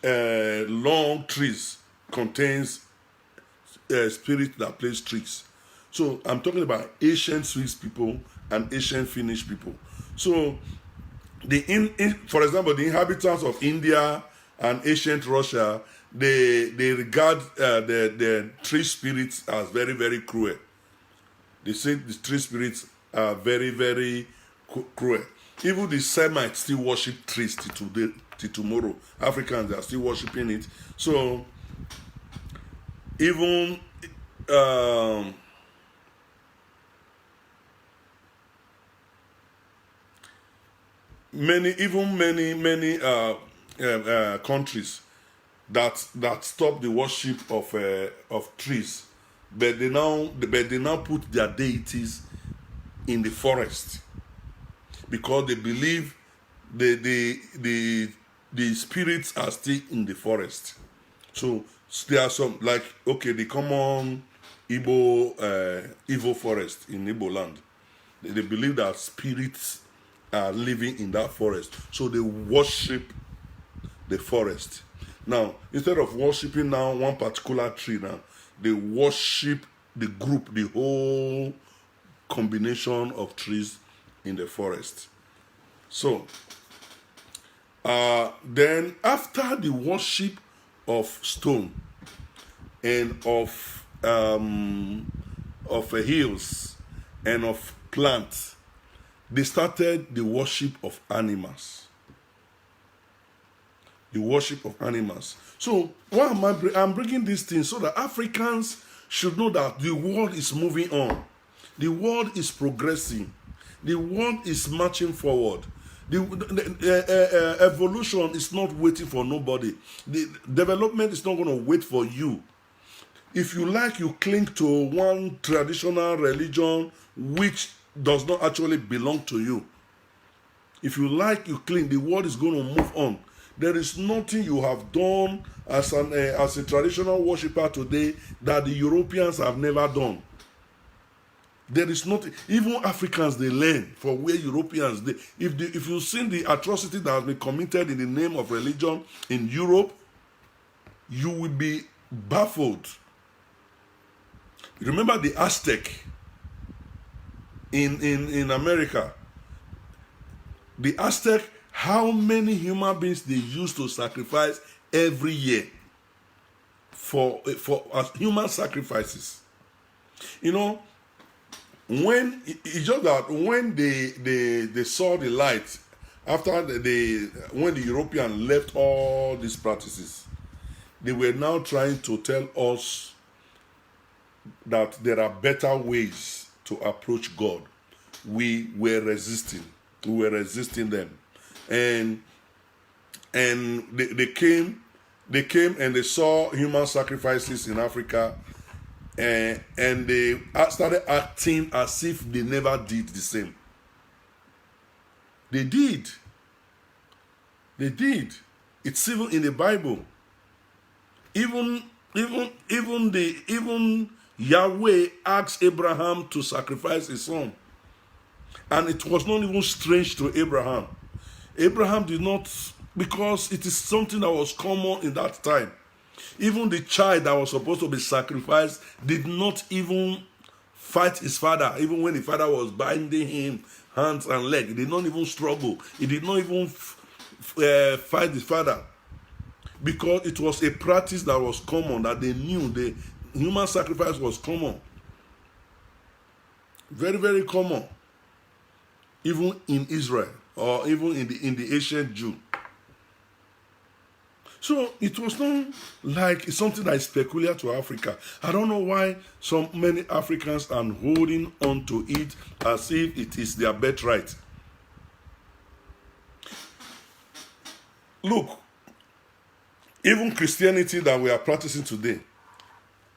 long trees contains spirit that plays tricks. So I'm talking about ancient Swiss people and ancient Finnish people. So for example, the inhabitants of India and ancient Russia, they regard the tree spirits as very, very cruel. They say the tree spirits are very, very cruel. Even the Semites still worship trees till tomorrow. Africans, they are still worshiping it. So even many countries that stop the worship of trees, but they now put their deities in the forest, because they believe the spirits are still in the forest. So there are some, like, the common Igbo forest in Igbo land. They believe that spirits are living in that forest, so they worship the forest. Now, instead of worshiping now one particular tree, now they worship the group, the whole combination of trees in the forest. So then after the worship of stone and of hills and of plants, they started the worship of animals. The worship of animals. So why I'm bringing these things so that Africans should know that the world is moving on. The world is progressing. The world is marching forward. Evolution is not waiting for nobody. The development is not going to wait for you. If you like, you cling to one traditional religion which does not actually belong to you. If you like, you cling. The world is going to move on. There is nothing you have done as a traditional worshiper today that the Europeans have never done. There is nothing. Even Africans, they learn from where Europeans. If you've seen the atrocity that has been committed in the name of religion in Europe, you will be baffled. Remember the Aztec in America. The Aztec, how many human beings they used to sacrifice every year for as human sacrifices. You know, when it's just that when they saw the light after when the Europeans left all these practices, they were now trying to tell us that there are better ways to approach God. We were resisting. We were resisting them, and they came and they saw human sacrifices in Africa, and they started acting as if they never did the same. They did. It's even in the Bible. Even Yahweh asked Abraham to sacrifice his son. And it was not even strange to Abraham. Abraham did not, because it is something that was common in that time. Even the child that was supposed to be sacrificed did not even fight his father. Even when the father was binding him hands and legs, he did not even struggle. He did not even fight his father. Because it was a practice that was common, that they knew. The human sacrifice was common. Very, very common. Even in Israel, or even in the ancient Jew. So it was not like it's something that is peculiar to Africa. I don't know why so many Africans are holding on to it as if it is their birthright. Look, even Christianity that we are practicing today,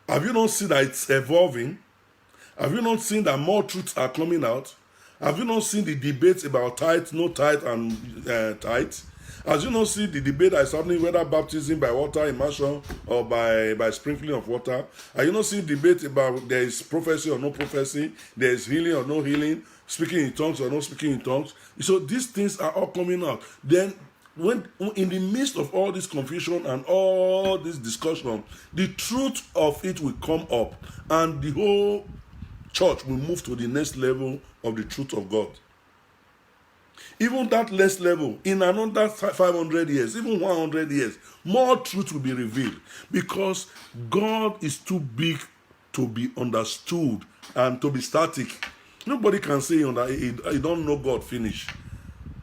have you not seen that it's evolving? Have you not seen that more truths are coming out? Have you not seen the debates about tithe, no tithe, and tithe? Have you not seen the debate that is happening whether baptism by water immersion or by sprinkling of water? Have you not seen debate about there is prophecy or no prophecy, there is healing or no healing, speaking in tongues or no speaking in tongues? So these things are all coming out. Then when in the midst of all this confusion and all this discussion, the truth of it will come up, and the whole church will move to the next level of the truth of God. Even that next level, in another 500 years, even 100 years, more truth will be revealed, because God is too big to be understood and to be static. Nobody can say he don't know God finish.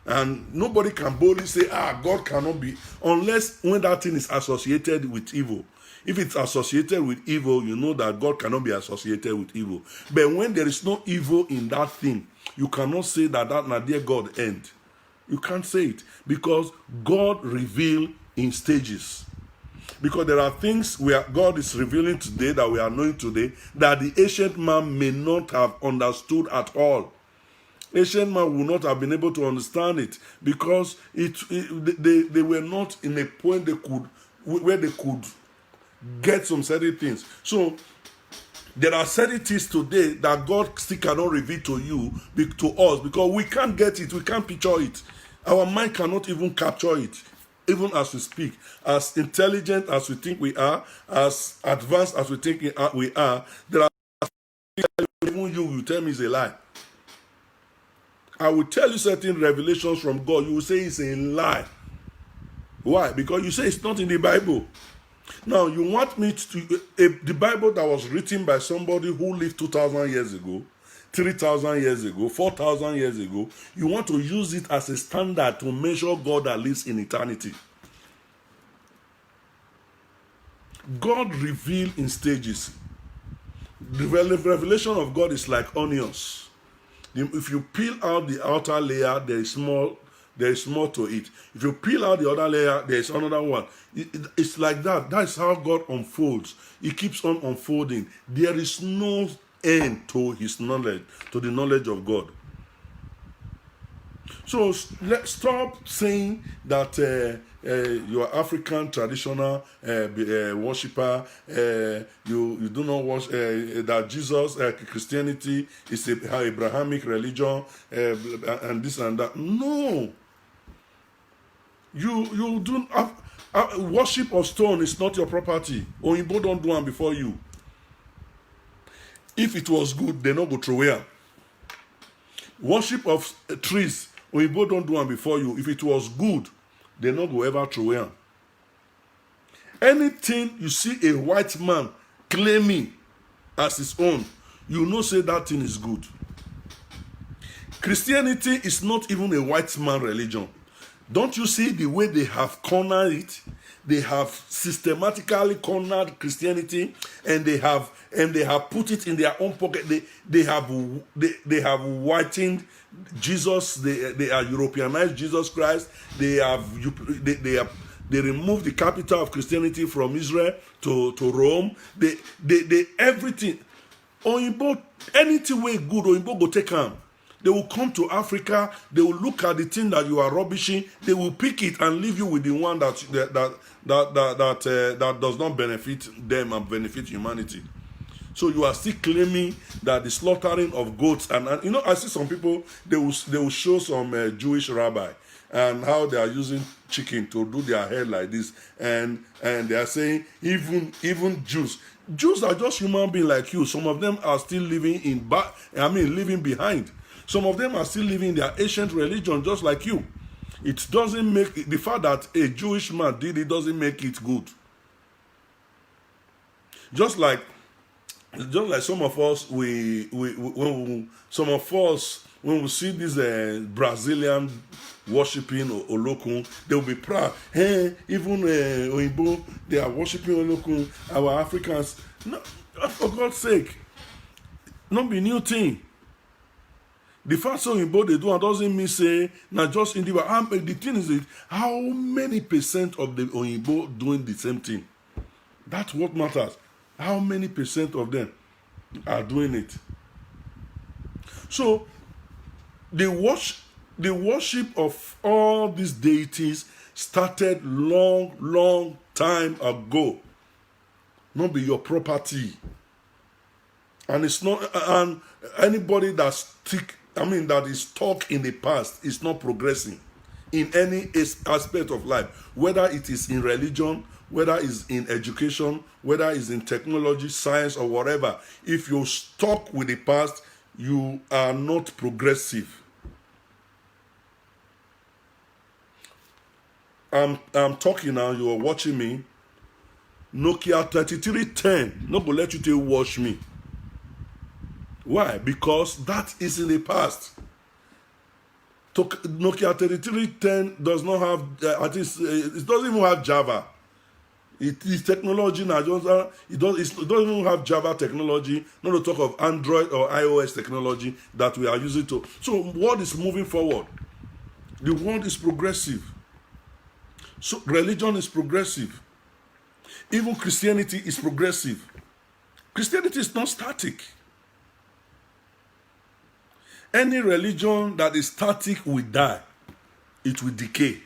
And nobody can boldly say, God cannot be, unless when that thing is associated with evil. If it's associated with evil, you know that God cannot be associated with evil. But when there is no evil in that thing, you cannot say that Nadia God end. You can't say it, because God reveals in stages. Because there are things where God is revealing today that we are knowing today that the ancient man may not have understood at all. Ancient man would not have been able to understand it, because they were not in a point where they could get some certain things. So there are certain things today that God still cannot reveal to you, to us, because we can't get it, we can't picture it. Our mind cannot even capture it, even as we speak. As intelligent as we think we are, as advanced as we think we are, there are even you tell me it's a lie. I will tell you certain revelations from God. You will say it's a lie. Why? Because you say it's not in the Bible. Now, you want me to... the Bible that was written by somebody who lived 2,000 years ago, 3,000 years ago, 4,000 years ago, you want to use it as a standard to measure God that lives in eternity. God revealed in stages. The revelation of God is like onions. If you peel out the outer layer, there is small there is more to it. If you peel out the other layer, there is another one. It's like that. That's how God unfolds. He keeps on unfolding. There is no end to his knowledge, to the knowledge of God. So let's stop saying that you are African traditional worshiper. You do not worship that Jesus, Christianity is a Abrahamic religion, and this and that. No, you do worship of stone is not your property. Oyinbo don't do one before you. If it was good, they not go throw away. Worship of trees, Oyinbo don't do one before you. If it was good, they not go ever throw away. Anything you see a white man claiming as his own, you know say that thing is good. Christianity is not even a white man religion. Don't you see the way they have cornered it? They have systematically cornered Christianity, and they have put it in their own pocket. They have whitened Jesus. They are Europeanized Jesus Christ. They removed the capital of Christianity from Israel to Rome. They everything. Oyinbo, anything way good, Oyinbo go take them. They will come to Africa. They will look at the thing that you are rubbishing. They will pick it and leave you with the one that does not benefit them and benefit humanity. So you are still claiming that the slaughtering of goats and you know, I see some people, they will show some Jewish rabbi and how they are using chicken to do their hair like this, and they are saying even Jews are just human beings like you. Some of them are still living living behind. Some of them are still living their ancient religion just like you. It doesn't make the fact that a Jewish man did it doesn't make it good. Just like some of us, when we see this Brazilian worshiping Olokun, they will be proud. Hey, even Oyinbo, they are worshiping Olokun. Our Africans, no, for God's sake, not be new thing. The fact so Oyinbo they do doesn't mean say not just individual. The thing is that how many percent of the Oyinbo doing the same thing? That's what matters. How many percent of them are doing it? So the worship of all these deities started long time ago. Not be your property. And it's not, and anybody that is stuck in the past is not progressing in any aspect of life, whether it is in religion, whether it's in education, whether it's in technology, science, or whatever. If you're stuck with the past, you are not progressive. I'm talking now, you are watching me. Nokia 3310, not gonna let you to watch me. Why? Because that is in the past. Nokia 3310 does not have, it doesn't even have Java. It is technology now. It doesn't even have Java technology, not to talk of Android or iOS technology that we are using to. So the world is moving forward. The world is progressive. So religion is progressive. Even Christianity is progressive. Christianity is not static. Any religion that is static will die. It will decay.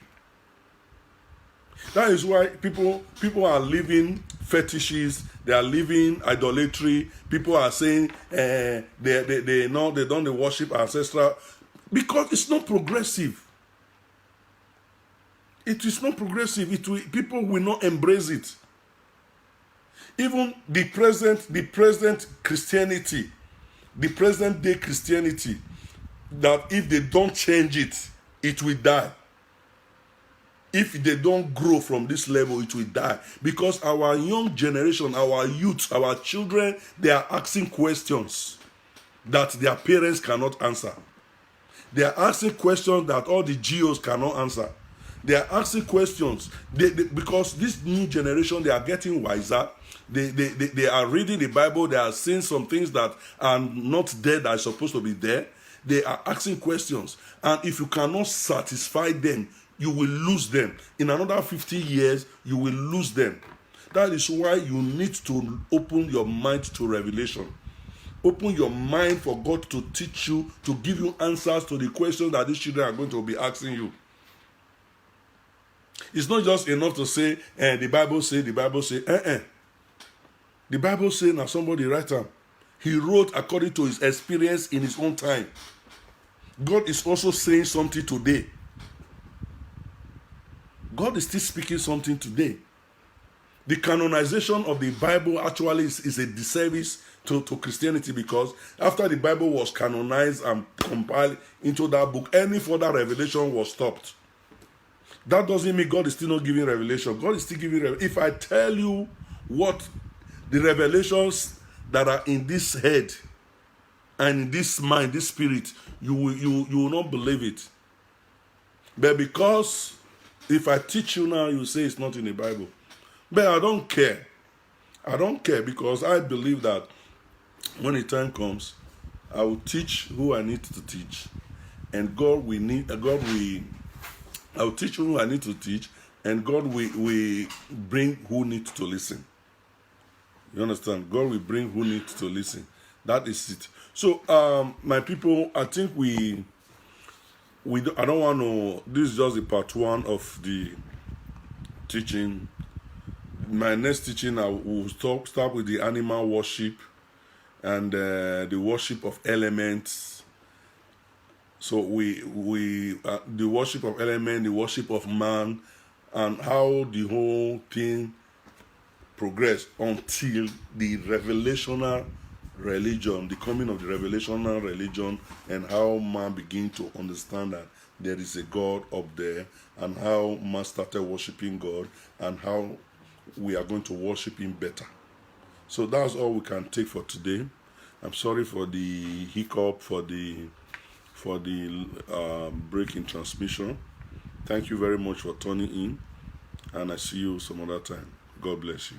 That is why people are living fetishes. They are living idolatry. People are saying they don't worship ancestral, because it's not progressive. It is not progressive. People will not embrace it. Even the present Christianity, the present day Christianity, that if they don't change it, it will die. If they don't grow from this level, it will die. Because our young generation, our youth, our children, they are asking questions that their parents cannot answer. They are asking questions that all the GOs cannot answer. They are asking questions because this new generation, they are getting wiser. They are reading the Bible. They are seeing some things that are not there that are supposed to be there. They are asking questions. And if you cannot satisfy them, you will lose them. In another 50 years, you will lose them. That is why you need to open your mind to revelation. Open your mind for God to teach you, to give you answers to the questions that these children are going to be asking you. It's not just enough to say, the Bible say, the Bible say. The Bible say, now somebody write down. He wrote according to his experience in his own time. God is also saying something today. God is still speaking something today. The canonization of the Bible actually is a disservice to Christianity, because after the Bible was canonized and compiled into that book, any further revelation was stopped. That doesn't mean God is still not giving revelation. God is still giving revelation. If I tell you what the revelations that are in this head and in this mind, this spirit, you will not believe it. But because if I teach you now, you say it's not in the Bible. But I don't care. I don't care, because I believe that when the time comes, I will teach who I need to teach. And I will teach who I need to teach, and God will bring who needs to listen. You understand? God will bring who needs to listen. That is it. So, my people, I think I don't want to, this is just the part one of the teaching. My next teaching, I will start with the animal worship and the worship of elements. So the worship of elements, the worship of man, and how the whole thing progressed until the revelational religion, the coming of the revelational religion, and how man began to understand that there is a God up there, and how man started worshiping God, and how we are going to worship him better. So that's all we can take for today. I'm sorry for the hiccup, for the break in transmission. Thank you very much for tuning in, and I see you some other time. God bless you.